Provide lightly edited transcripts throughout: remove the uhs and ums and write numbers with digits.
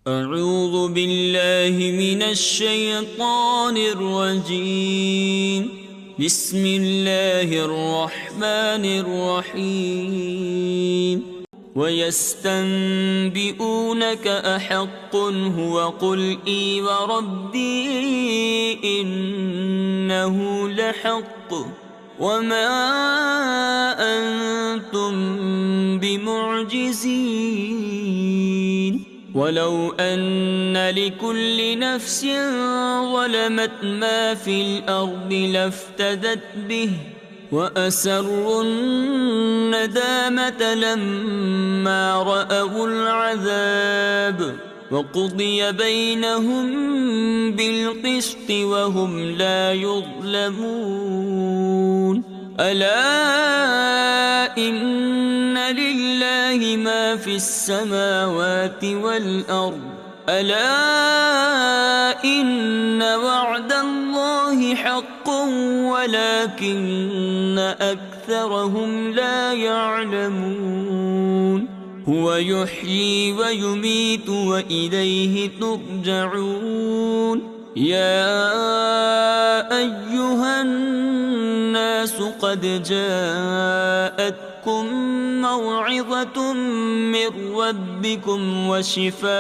أعوذ بالله من الشيطان الرجيم. بسم الله الرحمن الرحيم. ويستنبئونك أحق هو قل إي وربي إنه لحق وما أنتم بمعجزين. ولو أن لكل نفس ظلمت ما في الأرض لافتدت به وأسروا الندامة لما رأوا العذاب وقضي بينهم بالقسط وهم لا يظلمون. ألا إن لله ما في السماوات والأرض ألا إن وعد الله حق ولكن أكثرهم لا يعلمون. هو يحيي ويميت وإليه ترجعون. يا أيها الناس قد جاءتكم موعظة من ربكم وشفاء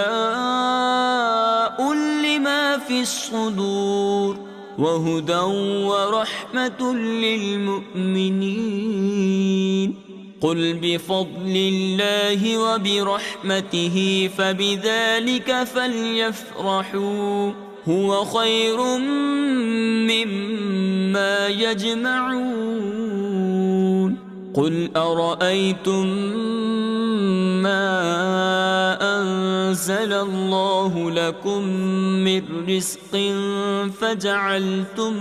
لما في الصدور وهدى ورحمة للمؤمنين. قل بفضل الله وبرحمته فبذلك فليفرحوا هو خير مما يجمعون. قل أرأيتم ما أنزل الله لكم من رزق فجعلتم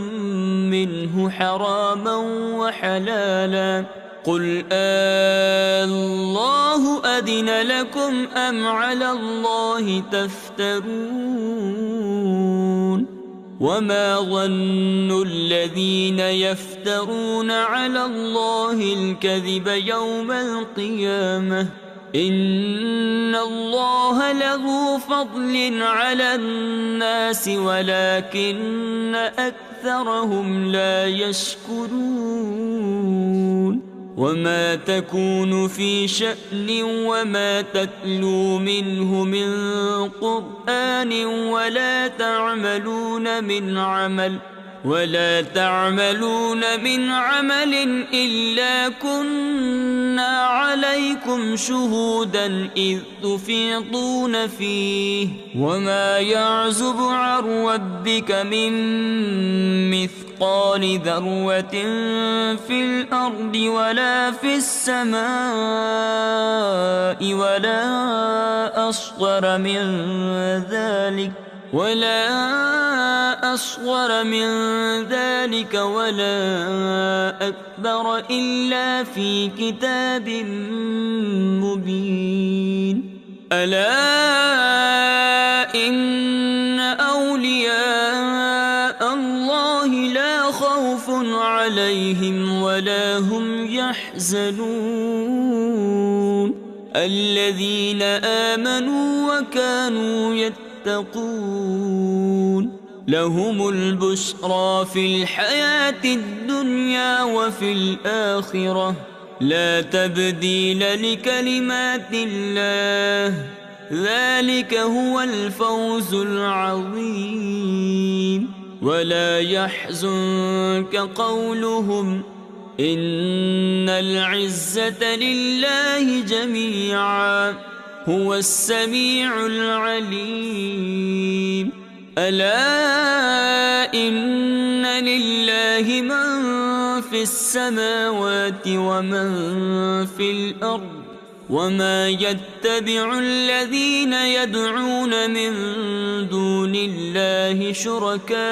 منه حراما وحلالا قل الله أذن لكم أم على الله تفترون. وما ظن الذين يفترون على الله الكذب يوم القيامة إن الله له فضل على الناس ولكن أكثرهم لا يشكرون. وما تكون في شأن وما تتلو منه من قرآن ولا تعملون من عمل إلا كنا عليكم شهودا إذ تفيضون فيه وما يعزب عن ربك من مثقال ذرة في الأرض ولا في السماء ولا أصغر من ذلك ولا أكبر إلا في كتاب مبين. ألا إن أولياء الله لا خوف عليهم ولا هم يحزنون الذين آمنوا وكانوا يتقون. لهم البشرى في الحياة الدنيا وفي الآخرة لا تبديل لكلمات الله ذلك هو الفوز العظيم. ولا يحزنك قولهم إن العزة لله جميعا هو السميع العليم. ألا إن لله من في السماوات ومن في الأرض وما يتبع الذين يدعون من دون الله شركاء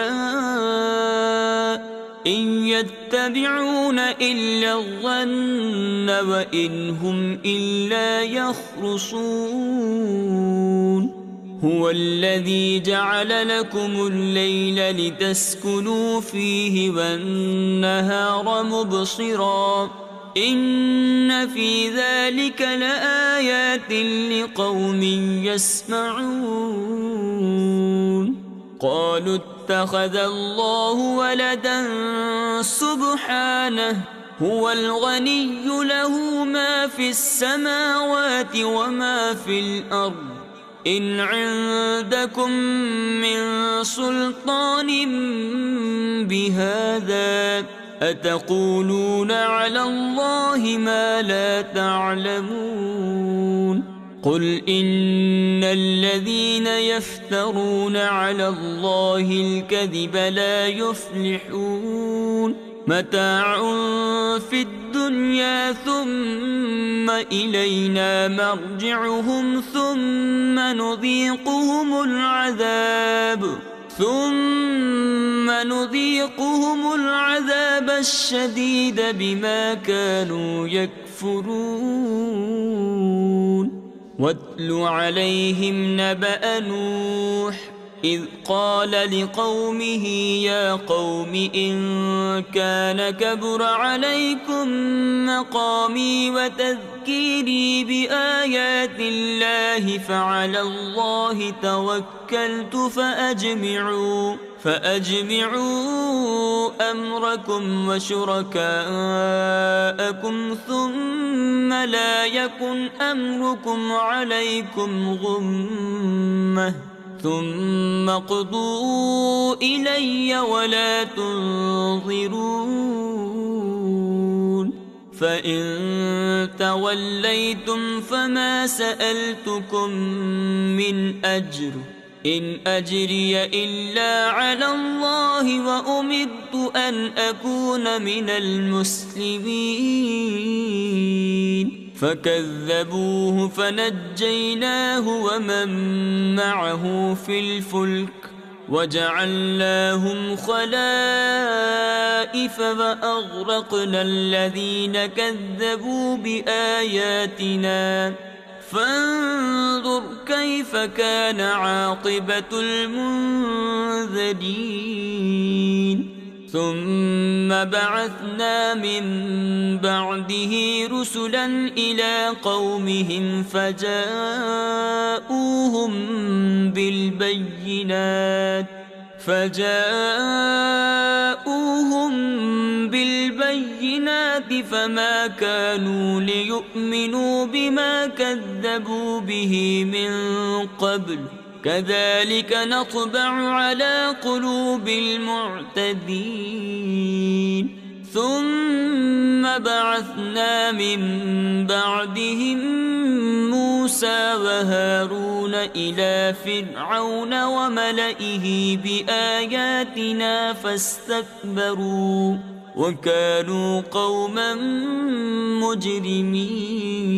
إن يتبعون إلا الظن وإن هم إلا يخرصون. هو الذي جعل لكم الليل لتسكنوا فيه والنهار مبصرا إن في ذلك لآيات لقوم يسمعون قالوا اتخذ الله ولدا سبحانه هو الغني له ما في السماوات وما في الأرض إن عندكم من سلطان بهذا أتقولون على الله ما لا تعلمون قل إن الذين يفترون على الله الكذب لا يفلحون متاع في الدنيا ثم إلينا مرجعهم ثم نذيقهم العذاب الشديد بما كانوا يكفرون واتل عليهم نبأ نوح إذ قال لقومه يا قوم إن كان كبر عليكم مقامي وتذكيري بآيات الله فعلى الله توكلت فأجمعوا أمركم وشركاءكم ثم لا يكن أمركم عليكم غمة ثم اقضوا إلي ولا تنظرون فإن توليتم فما سألتكم من أجر إن أجري إلا على الله وأمرت أن أكون من المسلمين فكذبوه فنجيناه ومن معه في الفلك وجعلناهم خلائف وأغرقنا الذين كذبوا بآياتنا فانظر كيف كان عاقبة المنذرين ثم بعثنا من بعده رسلا إلى قومهم فجاءوهم بالبينات فما كانوا ليؤمنوا بما كذبوا به من قبل كذلك نطبع على قلوب المعتدين ثم بعثنا من بعدهم موسى وهارون إلى فرعون وملئه بآياتنا فاستكبروا وكانوا قوما مجرمين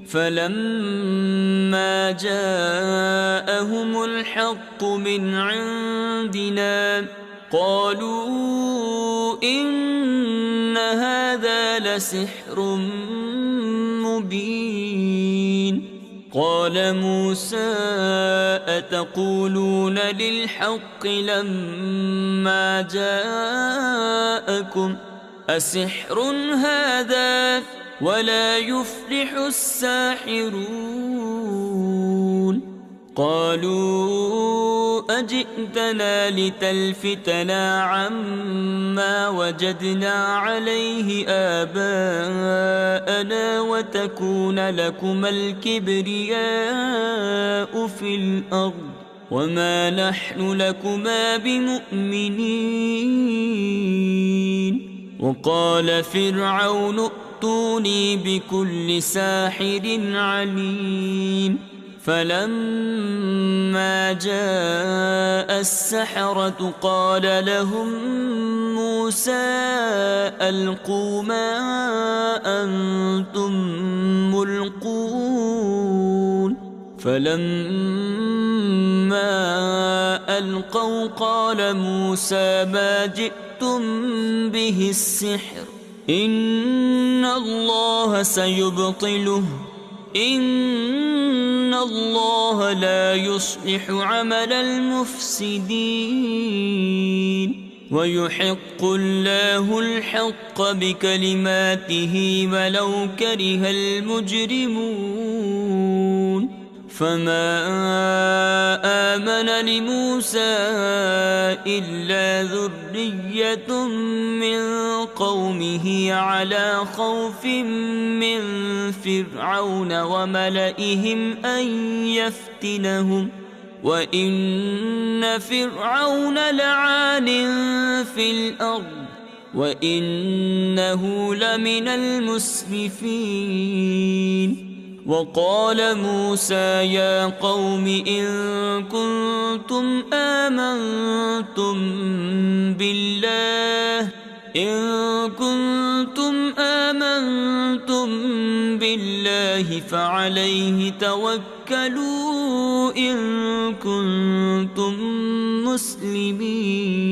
فلما جاءهم الحق من عندنا قالوا إن هذا لسحر مبين قال موسى أتقولون للحق لما جاءكم أسحر هذا ولا يفلح الساحرون قالوا أجئتنا لتلفتنا عما وجدنا عليه آباءنا وتكون لكما الكبرياء في الأرض وما نحن لكما بمؤمنين وقال فرعون ائتوني بكل ساحر عليم فلما جاء السحرة قال لهم موسى ألقوا ما أنتم ملقون فلما ألقوا قال موسى ما جئتم به السحر إن الله سيبطله إن الله لا يصلح عمل المفسدين ويحق الله الحق بكلماته ولو كره المجرمون فما آمن لموسى إلا ذرية من قومه على خوف من فرعون وملئهم أن يفتنهم وإن فرعون لعال في الأرض وإنه لمن المسرفين وقال موسى يا قوم إن كنتم آمنتم بالله فعليه توكلوا إن كنتم مسلمين